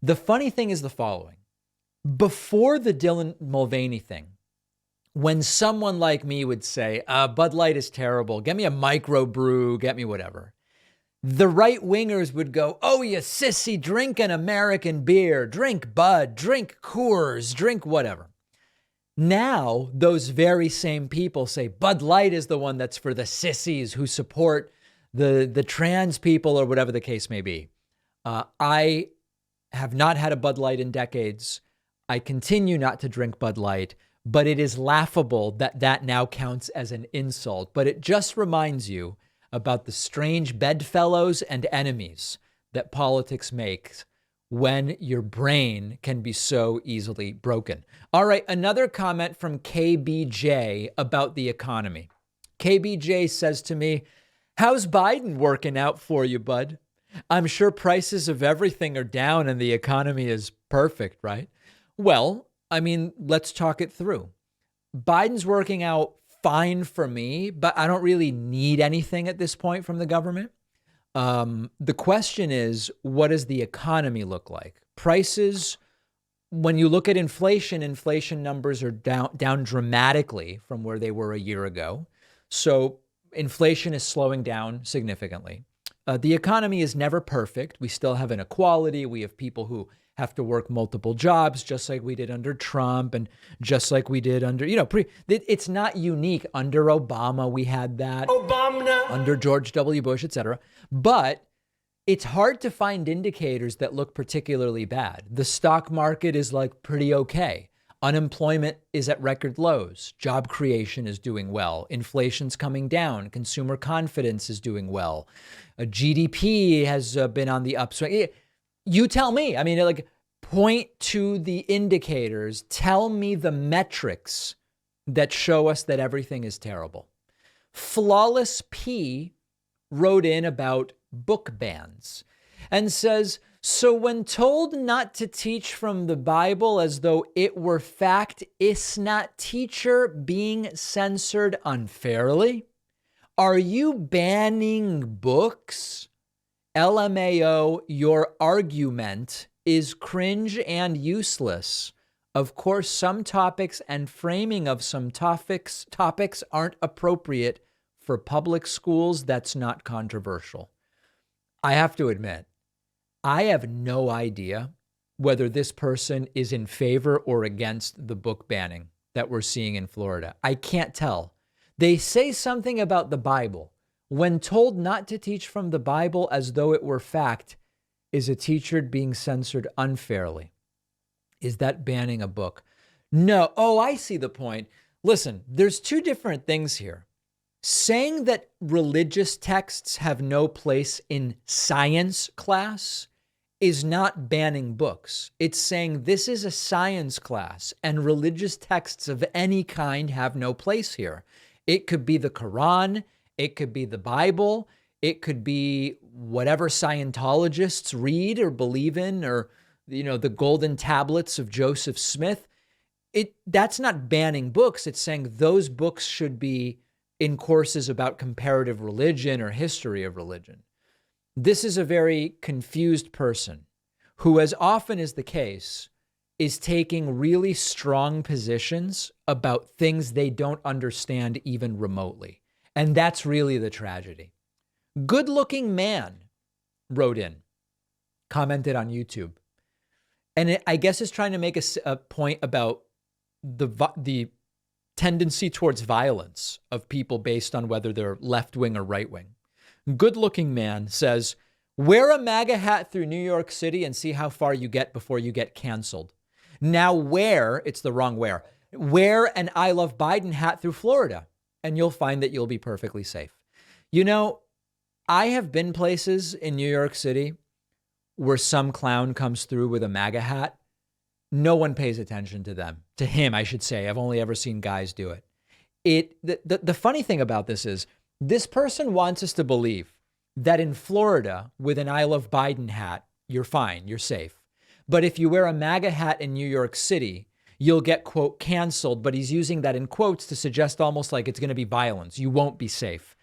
The funny thing is the following. Before the Dylan Mulvaney thing, when someone like me would say, Bud Light is terrible, get me a microbrew, get me whatever, the right-wingers would go, oh, you sissy, drink an American beer, drink Bud, drink Coors, drink whatever. Now, those very same people say Bud Light is the one that's for the sissies who support the trans people or whatever the case may be. I have not had a Bud Light in decades. I continue not to drink Bud Light, but it is laughable that that now counts as an insult. But it just reminds you about the strange bedfellows and enemies that politics makes when your brain can be so easily broken. All right, another comment from KBJ about the economy. KBJ says to me, how's Biden working out for you, bud? I'm sure prices of everything are down and the economy is perfect, right? Well, I mean, let's talk it through. Biden's working out fine for me, but I don't really need anything at this point from the government. The question is, what does the economy look like? Prices, when you look at inflation numbers are down dramatically from where they were a year ago. So inflation is slowing down significantly. The economy is never perfect. We still have inequality. We have people who have to work multiple jobs, just like we did under Trump and just like we did under, it's not unique. Under Obama, we had that. Under George W. Bush, et cetera. But it's hard to find indicators that look particularly bad. The stock market is like pretty okay. Unemployment is at record lows. Job creation is doing well. Inflation's coming down. Consumer confidence is doing well. GDP has been on the upswing. You tell me. I mean, like, point to the indicators. Tell me the metrics that show us that everything is terrible. Flawless P wrote in about book bans and says, so when told not to teach from the Bible as though it were fact, is not teacher being censored unfairly? Are you banning books? LMAO, your argument is cringe and useless. Of course, some topics and framing of some topics aren't appropriate for public schools. That's not controversial. I have to admit, I have no idea whether this person is in favor or against the book banning that we're seeing in Florida. I can't tell. They say something about the Bible. When told not to teach from the Bible as though it were fact, is a teacher being censored unfairly? Is that banning a book? No. Oh, I see the point. Listen, there's two different things here. Saying that religious texts have no place in science class is not banning books. It's saying this is a science class and religious texts of any kind have no place here. It could be the Quran. It could be the Bible. It could be whatever Scientologists read or believe in, or, the golden tablets of Joseph Smith. That's not banning books. It's saying those books should be in courses about comparative religion or history of religion. This is a very confused person who, as often is the case, is taking really strong positions about things they don't understand even remotely. And that's really the tragedy. Good-looking man wrote in, commented on YouTube, and I guess is trying to make a point about the tendency towards violence of people based on whether they're left-wing or right-wing. Good-looking man says, wear a MAGA hat through New York City and see how far you get before you get canceled. Now it's the wrong wear an I Love Biden hat through Florida, and you'll find that you'll be perfectly safe. I have been places in New York City where some clown comes through with a MAGA hat. No one pays attention to them. To him, I should say. I've only ever seen guys do it. The funny thing about this is this person wants us to believe that in Florida with an I Love Biden hat, you're fine, you're safe. But if you wear a MAGA hat in New York City, you'll get, quote, canceled. But he's using that in quotes to suggest almost like it's going to be violence. You won't be safe.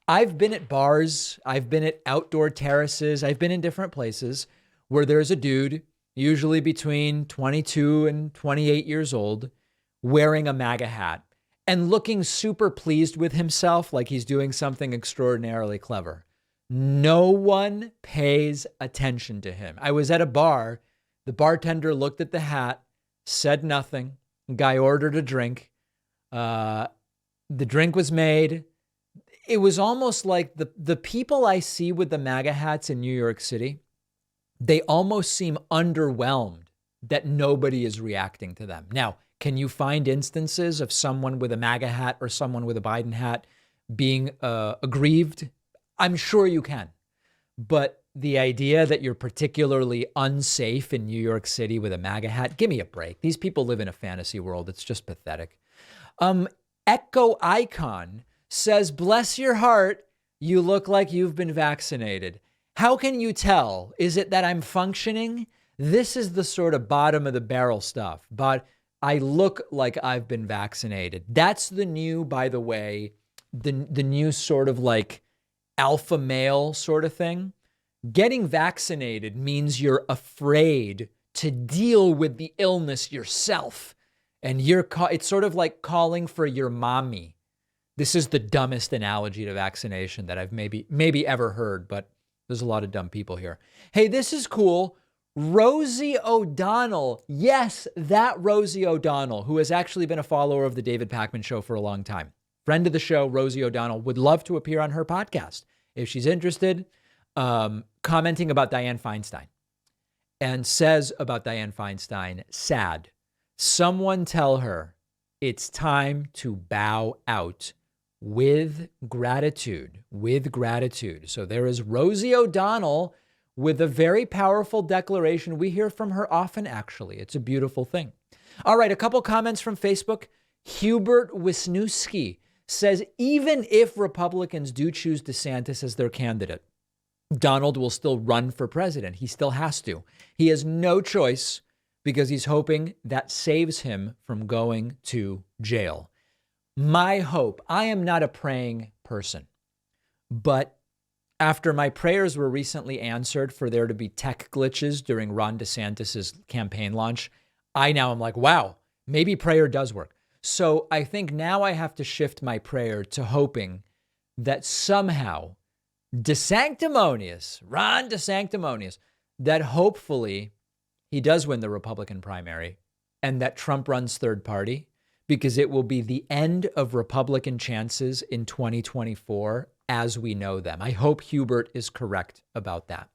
I've been at bars. I've been at outdoor terraces. I've been in different places where there's a dude, usually between 22 and 28 years old, wearing a MAGA hat and looking super pleased with himself, like he's doing something extraordinarily clever. No one pays attention to him. I was at a bar. The bartender looked at the hat, said nothing. Guy ordered a drink. The drink was made. It was almost like the people I see with the MAGA hats in New York City, they almost seem underwhelmed that nobody is reacting to them. Now, can you find instances of someone with a MAGA hat or someone with a Biden hat being aggrieved? I'm sure you can. But the idea that you're particularly unsafe in New York City with a MAGA hat, give me a break. These people live in a fantasy world. It's just pathetic. Echo Icon says, bless your heart, you look like you've been vaccinated. How can you tell? Is it that I'm functioning? This is the sort of bottom of the barrel stuff, but I look like I've been vaccinated. That's the new, by the way, the new sort of like alpha male sort of thing. Getting vaccinated means you're afraid to deal with the illness yourself. And it's sort of like calling for your mommy. This is the dumbest analogy to vaccination that I've maybe ever heard, but there's a lot of dumb people here. Hey, this is cool. Rosie O'Donnell. Yes, that Rosie O'Donnell, who has actually been a follower of the David Pakman Show for a long time. Friend of the show, Rosie O'Donnell, would love to appear on her podcast if she's interested, commenting about Dianne Feinstein, and says about Dianne Feinstein, sad. Someone tell her it's time to bow out with gratitude, So there is Rosie O'Donnell with a very powerful declaration. We hear from her often, actually. It's a beautiful thing. All right, a couple comments from Facebook. Hubert Wisniewski says, even if Republicans do choose DeSantis as their candidate, Donald will still run for president. He still has to. He has no choice because he's hoping that saves him from going to jail. My hope, I am not a praying person, but after my prayers were recently answered for there to be tech glitches during Ron DeSantis's campaign launch, I now am like, wow, maybe prayer does work. So I think now I have to shift my prayer to hoping that somehow Ron DeSanctimonious, that hopefully he does win the Republican primary and that Trump runs third party, because it will be the end of Republican chances in 2024 as we know them. I hope Hubert is correct about that.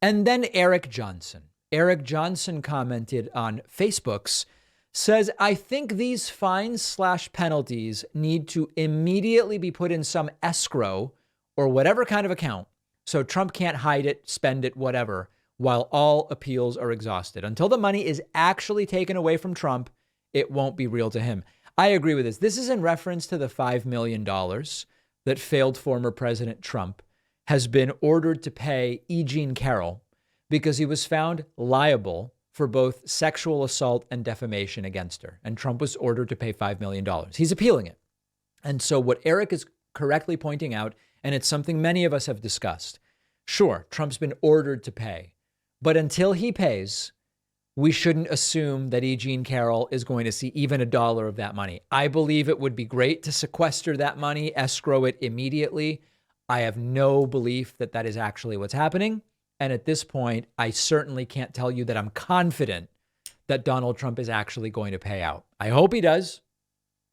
And then Eric Johnson. Eric Johnson commented on Facebook's, says, I think these fines/penalties need to immediately be put in some escrow or whatever kind of account so Trump can't hide it, spend it, whatever, while all appeals are exhausted. Until the money is actually taken away from Trump, it won't be real to him. I agree with this. This is in reference to the $5 million that failed former President Trump has been ordered to pay E. Jean Carroll because he was found liable for both sexual assault and defamation against her. And Trump was ordered to pay $5 million. He's appealing it. And so what Eric is correctly pointing out, and it's something many of us have discussed, sure, Trump's been ordered to pay, but until he pays, we shouldn't assume that E. Jean Carroll is going to see even $1 of that money. I believe it would be great to sequester that money, escrow it immediately. I have no belief that that is actually what's happening. And at this point, I certainly can't tell you that I'm confident that Donald Trump is actually going to pay out. I hope he does.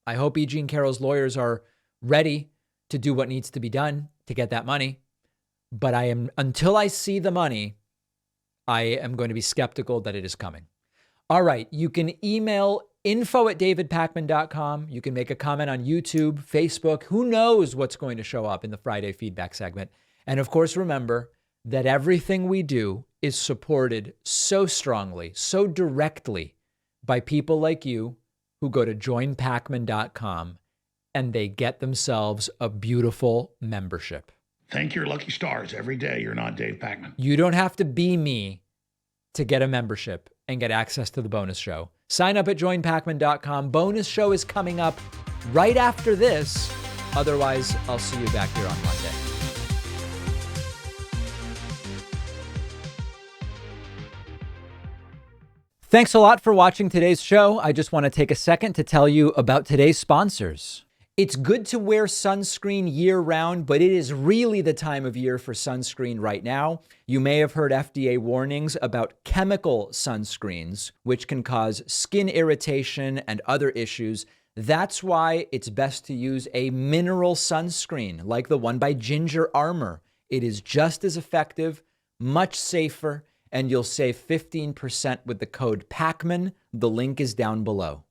I hope E. Jean Carroll's lawyers are ready to do what needs to be done to get that money. But until I see the money, I am going to be skeptical that it is coming. All right. You can email info@davidpakman.com. You can make a comment on YouTube, Facebook. Who knows what's going to show up in the Friday feedback segment. And of course, remember that everything we do is supported so strongly, so directly by people like you who go to joinpakman.com and they get themselves a beautiful membership. Thank your lucky stars every day you're not Dave Pakman. You don't have to be me to get a membership and get access to the bonus show. Sign up at joinpakman.com. Bonus show is coming up right after this. Otherwise, I'll see you back here on Monday. Thanks a lot for watching today's show. I just want to take a second to tell you about today's sponsors. It's good to wear sunscreen year-round, but it is really the time of year for sunscreen right now. You may have heard FDA warnings about chemical sunscreens, which can cause skin irritation and other issues. That's why it's best to use a mineral sunscreen like the one by Ginger Armor. It is just as effective, much safer, and you'll save 15% with the code PAKMAN. The link is down below.